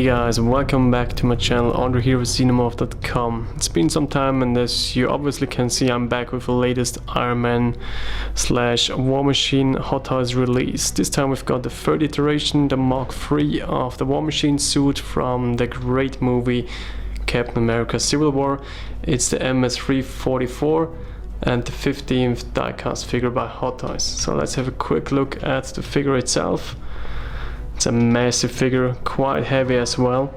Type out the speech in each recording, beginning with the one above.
Hey guys, welcome back to my channel, Andre here with Xenomorph.com. It's been some time, and as you obviously can see, I'm back with the latest Iron Man / War Machine Hot Toys release. This time we've got the third iteration, the Mark III of the War Machine suit from the great movie Captain America Civil War. It's the MMS344 and the 15th diecast figure by Hot Toys. So let's have a quick look at the figure itself. It's a massive figure, quite heavy as well,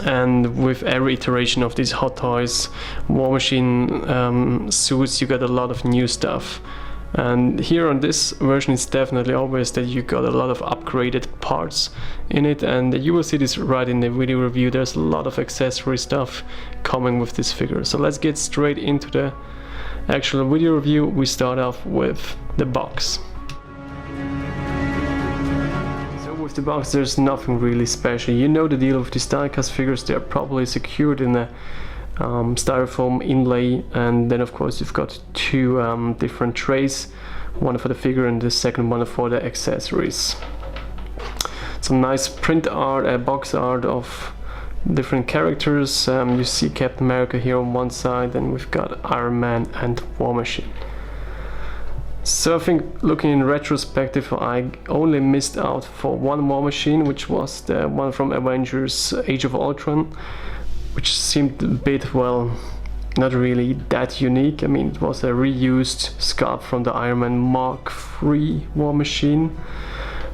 and with every iteration of these Hot Toys War Machine suits you got a lot of new stuff. And here on this version it's definitely obvious that you got a lot of upgraded parts in it, and you will see this right in the video review. There's a lot of accessory stuff coming with this figure. So let's get straight into the actual video review. We start off with the box. With the box there's nothing really special. You know the deal with these diecast figures, they're probably secured in a styrofoam inlay, and then of course you've got two different trays, one for the figure and the second one for the accessories. Some nice print art, box art of different characters. You see Captain America here on one side, and we've got Iron Man and War Machine. So I think, looking in retrospective, I only missed out for one War Machine, which was the one from Avengers Age of Ultron, which seemed a bit, well, not really that unique. I mean, it was a reused sculpt from the Iron Man Mark III War Machine.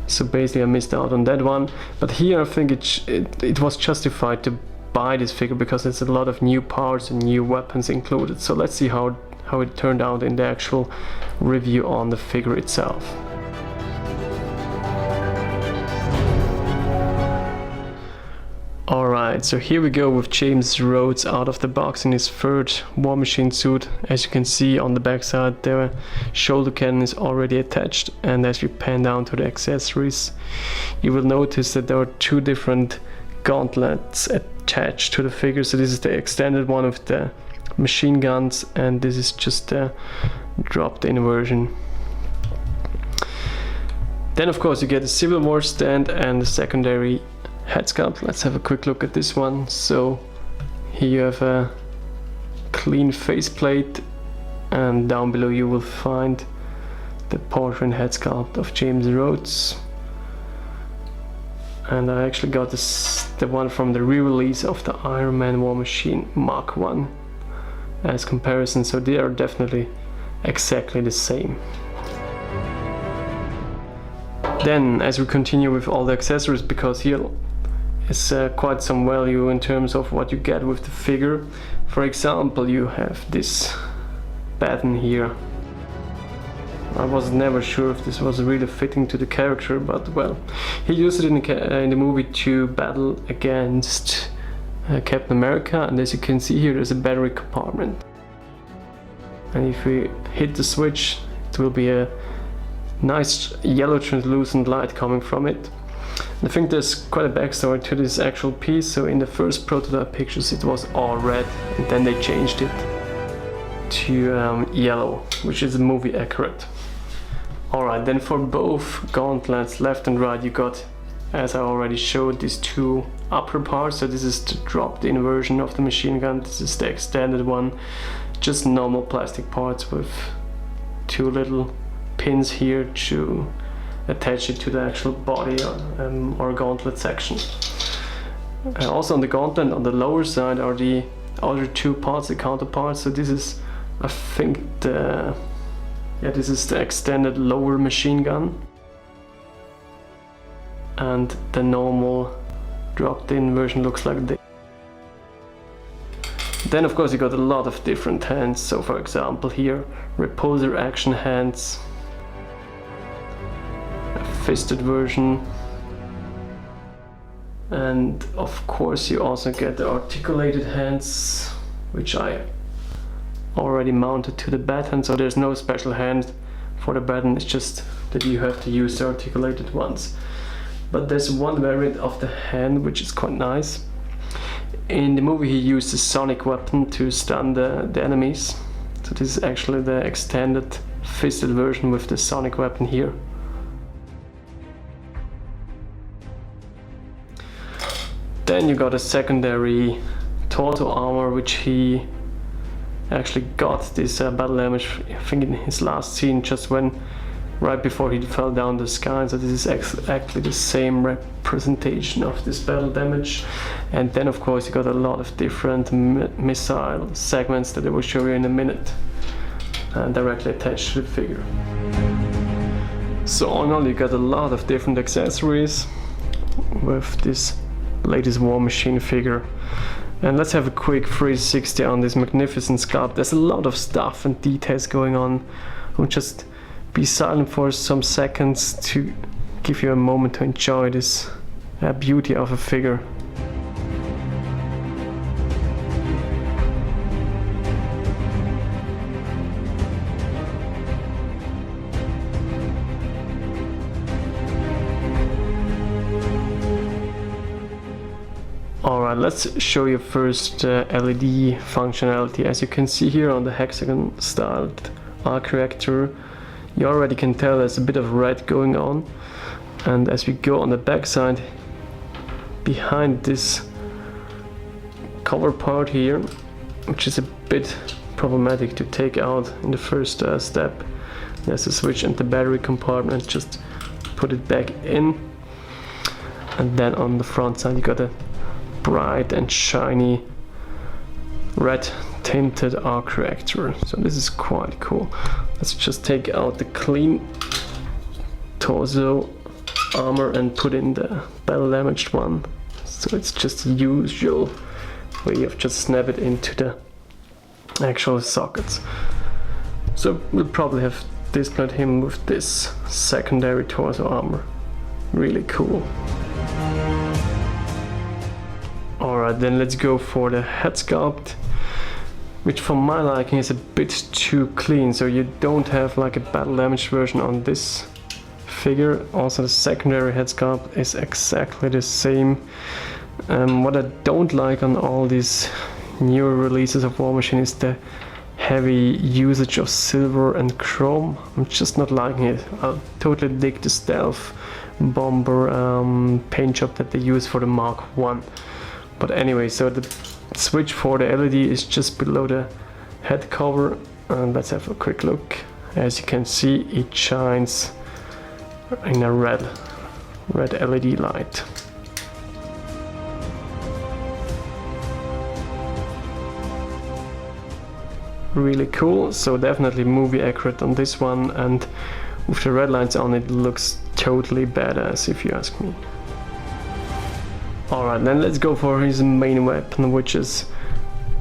So basically I missed out on that one. But here I think it was justified to buy this figure because there's a lot of new parts and new weapons included. So let's see how it turned out in the actual review on the figure itself. Alright, so here we go with James Rhodes out of the box in his third War Machine suit. As you can see on the back side, the shoulder cannon is already attached, and as you pan down to the accessories, you will notice that there are two different gauntlets attached to the figure. So this is the extended one with the machine guns, and this is just a dropped in version. Then of course you get a Civil War stand and a secondary head sculpt. Let's have a quick look at this one. So here you have a clean faceplate, and down below you will find the portrait head sculpt of James Rhodes. And I actually got the one from the re-release of the Iron Man War Machine Mark I as comparison, so they are definitely exactly the same. Then as we continue with all the accessories, because here is quite some value in terms of what you get with the figure. For example, you have this baton here. I was never sure if this was really fitting to the character, but well, he used it in the movie to battle against Captain America, and as you can see here, there's a battery compartment, and if we hit the switch it will be a nice yellow translucent light coming from it. And I think there's quite a backstory to this actual piece. So in the first prototype pictures it was all red, and then they changed it to yellow, which is movie accurate. Alright, then for both gauntlets, left and right, you got, as I already showed, these two upper parts. So this is the dropped in version of the machine gun, this is the extended one, just normal plastic parts with two little pins here to attach it to the actual body or gauntlet section. Also on the gauntlet on the lower side are the other two parts, the counterparts. So this is, I think, this is the extended lower machine gun, and the normal dropped in version looks like this. Then of course you got a lot of different hands. So for example here, repulsor action hands, a fisted version, and of course you also get the articulated hands, which I already mounted to the baton. So there's no special hand for the baton, it's just that you have to use the articulated ones. But there's one variant of the hand which is quite nice. In the movie he used a sonic weapon to stun the enemies. So this is actually the extended fisted version with the sonic weapon here. Then you got a secondary torso armor, which he actually got this battle damage, I think in his last scene, just right before he fell down the sky. So this is exactly the same representation of this battle damage. And then of course you got a lot of different missile segments that I will show you in a minute, directly attached to the figure. So all in all, you got a lot of different accessories with this latest War Machine figure. And let's have a quick 360 on this magnificent sculpt. There's a lot of stuff and details going on. I'll just be silent for some seconds to give you a moment to enjoy this beauty of a figure. Alright, let's show you first LED functionality. As you can see here on the hexagon styled arc reactor, you already can tell there's a bit of red going on. And as we go on the back side, behind this cover part here, which is a bit problematic to take out in the first step, there's a switch and the battery compartment. Just put it back in. And then on the front side you got a bright and shiny red tinted arc reactor. So this is quite cool. Let's just take out the clean torso armor and put in the battle damaged one. So it's just the usual way of just snap it into the actual sockets. So we'll probably have displayed him with this secondary torso armor. Really cool. Alright, then let's go for the head sculpt, which for my liking is a bit too clean. So you don't have like a battle damaged version on this figure. Also the secondary head sculpt is exactly the same. What I don't like on all these newer releases of War Machine is the heavy usage of silver and chrome. I'm just not liking it. I totally dig the stealth bomber paint job that they use for the Mark 1. But anyway, so the switch for the LED is just below the head cover, and let's have a quick look. As you can see, it shines in a red LED light. Really cool. So definitely movie accurate on this one, and with the red lights on, it looks totally badass if you ask me. Alright, then let's go for his main weapon, which is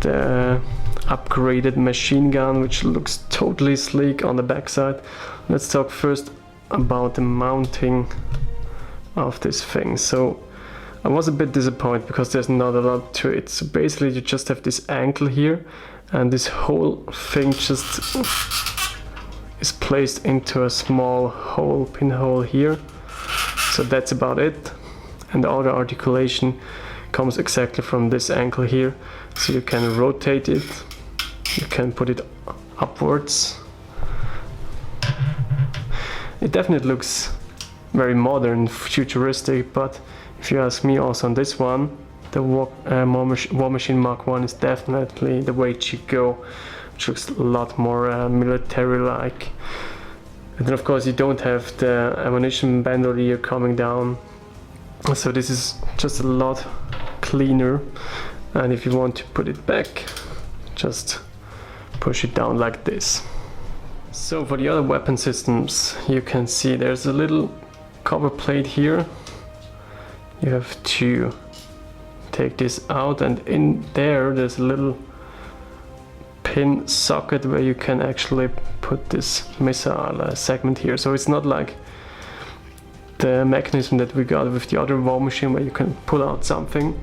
the upgraded machine gun, which looks totally sleek on the backside. Let's talk first about the mounting of this thing. So I was a bit disappointed because there's not a lot to it. So basically you just have this ankle here, and this whole thing just is placed into a small hole, pinhole here. So that's about it. And the other articulation comes exactly from this ankle here. So you can rotate it, you can put it upwards. It definitely looks very modern, futuristic, but if you ask me, also on this one, the War Machine Mark 1 is definitely the way to go, which looks a lot more military-like. And then of course you don't have the ammunition bandolier coming down. So this is just a lot cleaner, and if you want to put it back, just push it down like this. So for the other weapon systems, you can see there's a little cover plate here. You have to take this out, and in there's a little pin socket where you can actually put this missile segment here. So it's not like the mechanism that we got with the other War Machine where you can pull out something,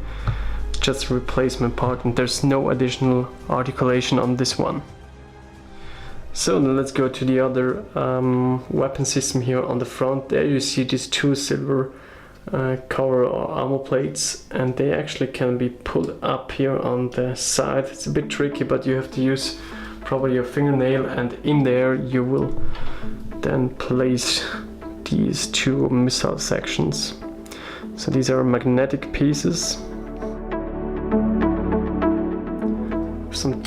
just a replacement part, and there's no additional articulation on this one. So then let's go to the other weapon system here on the front. There you see these two silver cover or armor plates, and they actually can be pulled up here on the side. It's a bit tricky, but you have to use probably your fingernail, and in there you will then place these two missile sections. So these are magnetic pieces,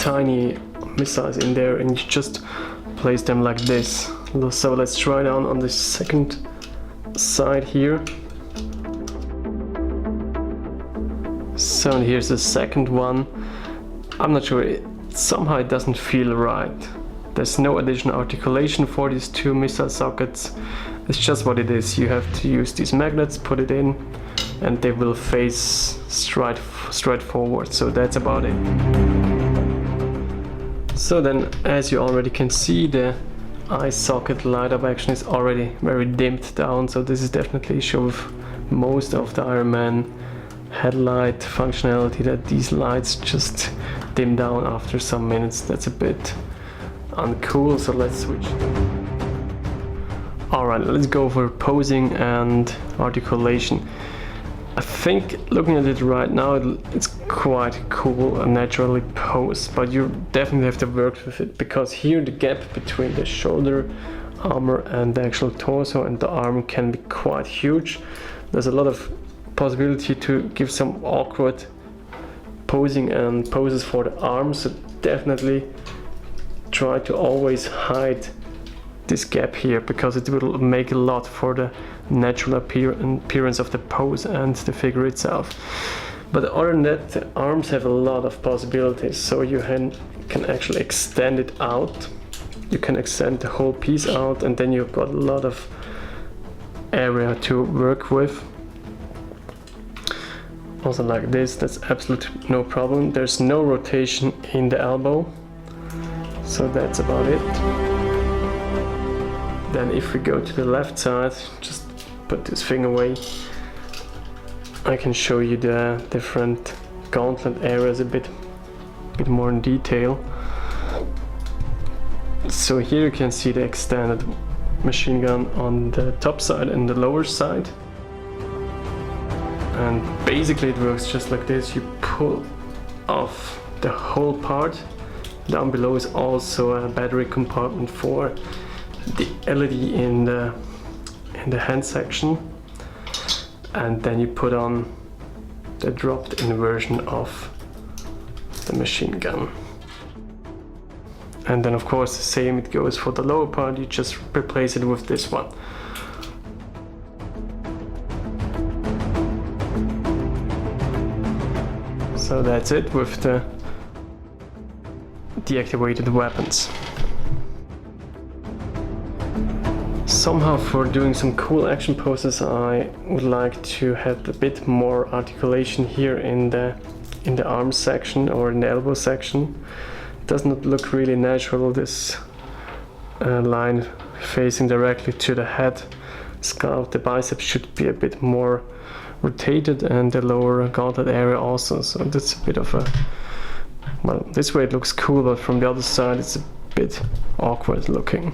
tiny missiles in there, and you just place them like this. So let's try it on the second side here. So here's the second one. I'm not sure, somehow it doesn't feel right. There's no additional articulation for these two missile sockets. It's just what it is. You have to use these magnets, put it in, and they will face straight forward. So that's about it. So then, as you already can see, the eye socket light up action is already very dimmed down. So this is definitely a show of most of the Iron Man headlight functionality, that these lights just dim down after some minutes. That's a bit uncool, so let's switch. Alright, let's go for posing and articulation. I think looking at it right now, it's quite cool and naturally posed, but you definitely have to work with it, because here the gap between the shoulder armor and the actual torso and the arm can be quite huge. There's a lot of possibility to give some awkward posing and poses for the arms, so definitely try to always hide this gap here, because it will make a lot for the natural appearance of the pose and the figure itself. But other than that, the arms have a lot of possibilities, so you can actually extend it out. You can extend the whole piece out, and then you've got a lot of area to work with. Also like this, that's absolutely no problem. There's no rotation in the elbow, so that's about it. Then if we go to the left side, just put this thing away, I can show you the different gauntlet areas a bit more in detail. So here you can see the extended machine gun on the top side and the lower side. And basically it works just like this. You pull off the whole part. Down below is also a battery compartment for the LED in the hand section, and then you put on the dropped-in version of the machine gun. And then of course the same it goes for the lower part. You just replace it with this one. So that's it with the deactivated weapons. Somehow, for doing some cool action poses, I would like to have a bit more articulation here in the arm section or in the elbow section. It does not look really natural, this line facing directly to the head scalp. The biceps should be a bit more rotated, and the lower gauntlet area also, so that's a bit of a, well, this way it looks cool, but from the other side it's a bit awkward looking.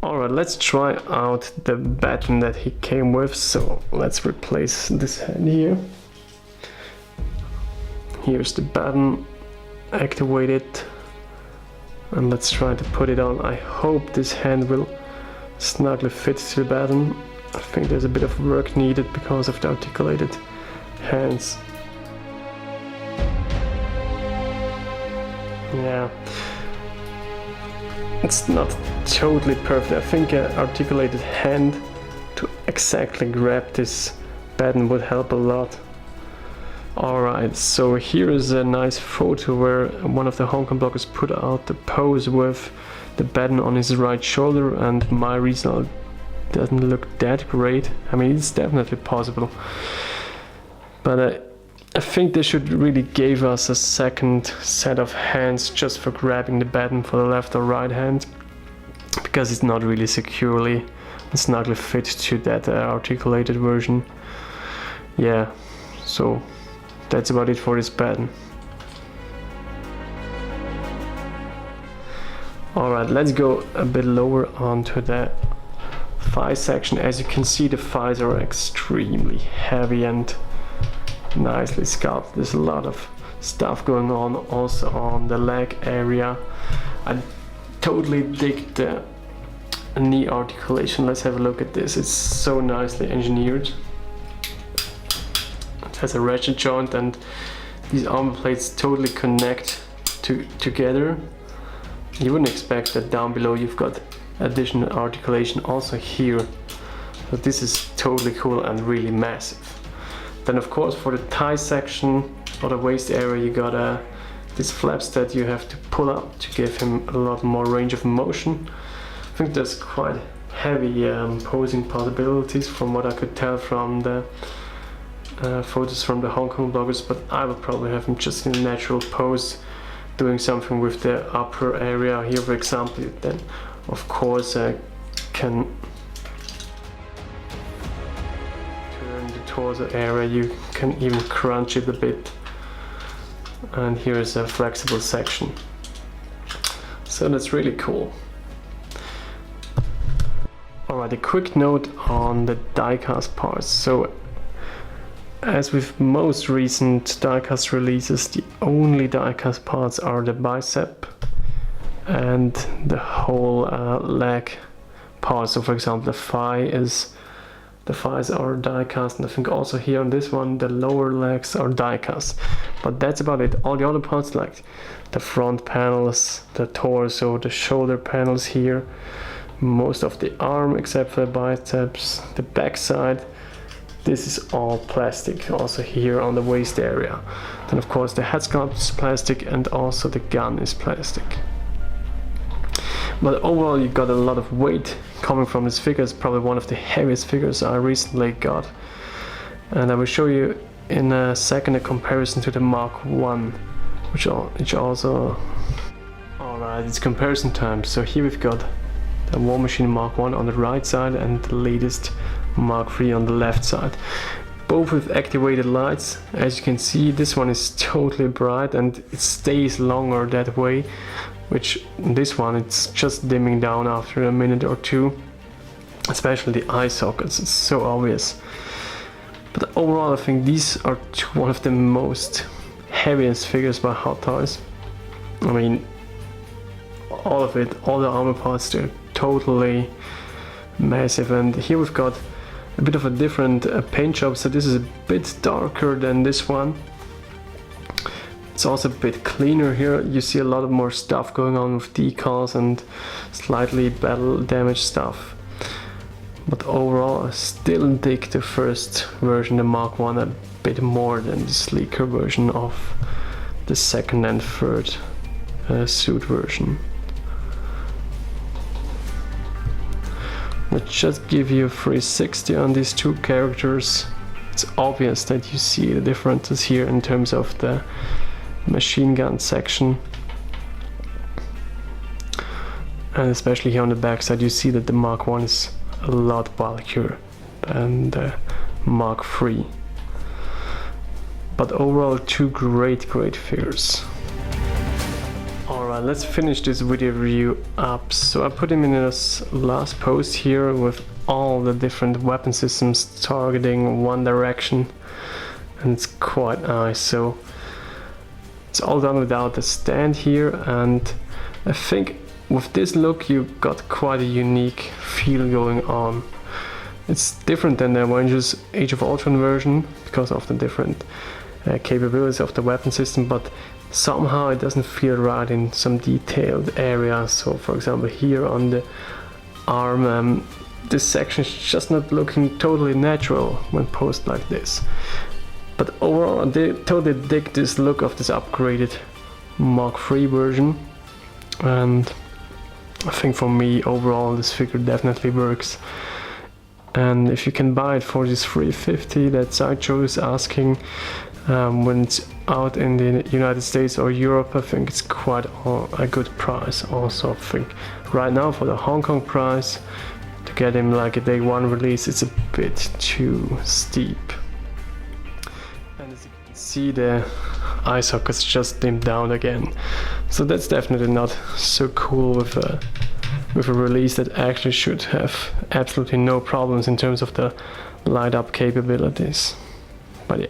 Alright, let's try out the baton that he came with. So let's replace this hand here. Here's the baton, activate it, and let's try to put it on. I hope this hand will snugly fit to the baton. I think there's a bit of work needed because of the articulated hands. Yeah, it's not totally perfect. I think an articulated hand to exactly grab this baton would help a lot. Alright, so here is a nice photo where one of the Hong Kong bloggers put out the pose with the baton on his right shoulder, and my result doesn't look that great. I mean, it's definitely possible, but I think they should really give us a second set of hands just for grabbing the baton for the left or right hand, because it's not really securely and snugly fit to that articulated version. Yeah, so that's about it for this baton. Alright, let's go a bit lower onto the thigh section. As you can see, the thighs are extremely heavy and nicely sculpted. There's a lot of stuff going on also on the leg area. I totally dig the knee articulation. Let's have a look at this. It's so nicely engineered. It has a ratchet joint, and these armor plates totally connect together. You wouldn't expect that down below you've got additional articulation also here. So this is totally cool and really massive. Then of course for the thigh section or the waist area you got these flaps that you have to pull up to give him a lot more range of motion. I think there's quite heavy posing possibilities from what I could tell from the photos from the Hong Kong bloggers, but I will probably have him just in a natural pose doing something with the upper area here, for example. Then of course I can turn the torso area, you can even crunch it a bit, and here is a flexible section, so that's really cool. Alright, a quick note on the diecast parts. So as with most recent diecast releases, the only diecast parts are the bicep and the whole leg part. So for example, the thighs are diecast, and I think also here on this one the lower legs are diecast. But that's about it. All the other parts, like the front panels, the torso, the shoulder panels here, most of the arm except for the biceps, the back side, this is all plastic. Also here on the waist area. Then of course the head sculpt is plastic, and also the gun is plastic. But overall you got a lot of weight coming from this figure. It's probably one of the heaviest figures I recently got, and I will show you in a second a comparison to the Mark 1, which also... Alright, it's comparison time. So here we've got the War Machine Mark 1 on the right side and the latest Mark 3 on the left side. Both with activated lights. As you can see, this one is totally bright and it stays longer that way, which this one it's just dimming down after a minute or two. Especially the eye sockets, it's so obvious. But overall I think these are one of the most heaviest figures by Hot Toys. I mean, all of it, all the armor parts, they're totally massive. And here we've got a bit of a different paint job, so this is a bit darker than this one. It's also a bit cleaner here. You see a lot of more stuff going on with decals and slightly battle damage stuff. But overall I still dig the first version, the Mark 1, a bit more than the sleeker version of the second and third suit version. Let's just give you a 360 on these two characters. It's obvious that you see the differences here in terms of the machine gun section. And especially here on the back side you see that the Mark 1 is a lot bulkier than the Mark 3. But overall two great figures. Alright, let's finish this video review up. So I put him in this last post here with all the different weapon systems targeting one direction, and it's quite nice. So it's all done without the stand here, and I think with this look you got quite a unique feel going on. It's different than the Avengers Age of Ultron version because of the different capabilities of the weapon system, but somehow it doesn't feel right in some detailed areas. So for example here on the arm, this section is just not looking totally natural when posed like this. But overall I totally dig this look of this upgraded Mark 3 version, and I think for me overall this figure definitely works. And if you can buy it for this $350 that Sideshow is asking, when it's out in the United States or Europe, I think it's quite a good price. Also I think right now for the Hong Kong price, to get him like a day one release, it's a bit too steep. And as you can see, the eye sockets just dimmed down again, so that's definitely not so cool with a release that actually should have absolutely no problems in terms of the light up capabilities. But yeah.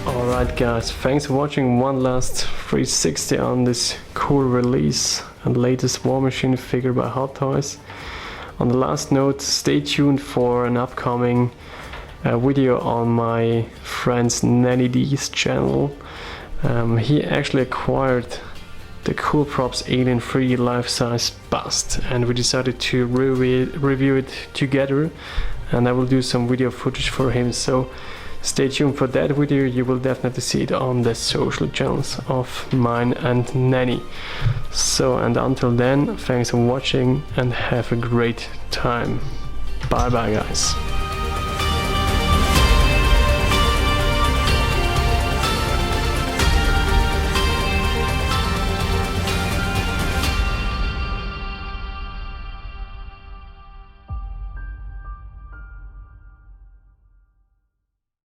Alright guys, thanks for watching one last 360 on this cool release and latest War Machine figure by Hot Toys. On the last note, stay tuned for an upcoming a video on my friend's Nanny D's channel. He actually acquired the Cool Props Alien 3D life-size bust, and we decided to review it together, and I will do some video footage for him, so stay tuned for that video. You will definitely see it on the social channels of mine and Nanny. So, and until then, thanks for watching and have a great time. Bye bye guys.